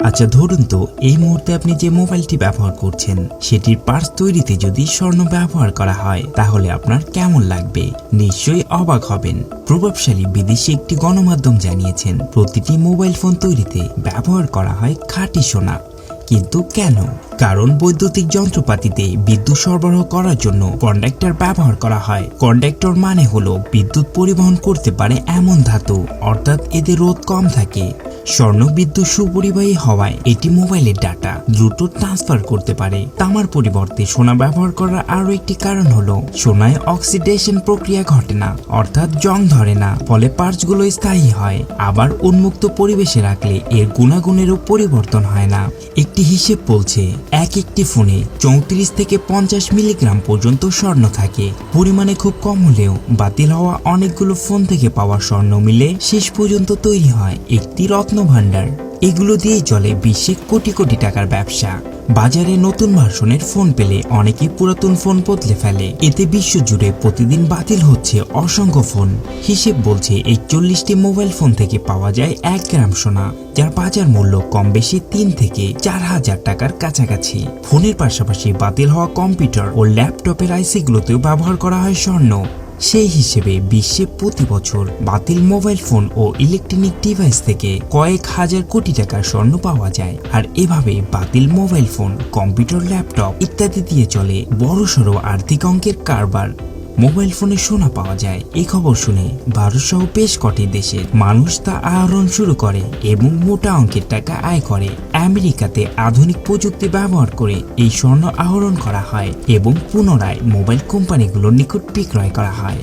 আচ্ছা ধরুন তো এই মুহূর্তে আপনি যে মোবাইলটি ব্যবহার করছেন সেটির পার্টস তৈরিতে যদি স্বর্ণ ব্যবহার করা হয় তাহলে আপনার কেমন লাগবে? নিশ্চয়ই অবাক হবেন। প্রভাবশালী বিদেশি একটি গণমাধ্যম জানিয়েছেন প্রতিটি মোবাইল ফোন তৈরিতে ব্যবহার করা হয় খাঁটি সোনা। কিন্তু কেন? কারণ বৈদ্যুতিক যন্ত্রপাতিতে বিদ্যুৎ সরবরাহ করার জন্য কন্ডাক্টর ব্যবহার করা হয়। কন্ডাক্টর মানে হলো বিদ্যুৎ পরিবহন করতে পারে এমন ধাতু, অর্থাৎ এদের রোধ কম থাকে। স্বর্ণ বিদ্যুৎ সুপরিবাহী হওয়ায় এটি মোবাইলের ডাটা দ্রুত ট্রান্সফার করতে পারে। তামার পরিবর্তে সোনা ব্যবহার করার আরো একটি কারণ হলো সোনায় অক্সিডেশন প্রক্রিয়া ঘটে না, অর্থাৎ জং ধরে না, ফলে পার্টসগুলো স্থায়ী হয়। আবার উন্মুক্ত পরিবেশে রাখলে এর গুণাগুণেরও পরিবর্তন হয় না। একটি হিসেব বলছে একটি ফোনে 34 থেকে 50 মিলিগ্রাম পর্যন্ত স্বর্ণ থাকে। পরিমাণে খুব কম হলেও বাতিল হওয়া অনেকগুলো ফোন থেকে পাওয়া স্বর্ণ মিলে শেষ পর্যন্ত তৈরি হয় একটি রত্ন ভান্ডার। এগুলো দিয়েই চলে বিশ্বে কোটি কোটি টাকার ব্যবসা। বাজারে নতুন ভার্সনের ফোন পেলে অনেকেই পুরাতন ফোন বদলে ফেলে। এতে বিশ্বজুড়ে প্রতিদিন বাতিল হচ্ছে অসংখ্য ফোন। হিসেব বলছে এই 40টি মোবাইল ফোন থেকে পাওয়া যায় 1 গ্রাম সোনা, যার বাজার মূল্য কম বেশি 3 থেকে 4,000 টাকার কাছাকাছি। ফোনের পাশাপাশি বাতিল হওয়া কম্পিউটার ও ল্যাপটপের আইসিগুলোতেও ব্যবহার করা হয় স্বর্ণ। সেই হিসেবে বিশ্বে প্রতি বছর বাতিল মোবাইল ফোন ও ইলেকট্রনিক ডিভাইস থেকে কয়েক হাজার কোটি টাকার স্বর্ণ পাওয়া যায়। আর এভাবে বাতিল মোবাইল ফোন, কম্পিউটার, ল্যাপটপ ইত্যাদি দিয়ে চলে বড়সড় আর্থিক অঙ্কের কারবার। মোবাইল ফোনে সোনা পাওয়া যায় এই খবর শুনে ভারত সহ বেশ কটি দেশের মানুষ তা আহরণ শুরু করে এবং মোটা অঙ্কের টাকা আয় করে। আমেরিকাতে আধুনিক প্রযুক্তি ব্যবহার করে এই স্বর্ণ আহরণ করা হয় এবং পুনরায় মোবাইল কোম্পানিগুলোর নিকট বিক্রয় করা হয়।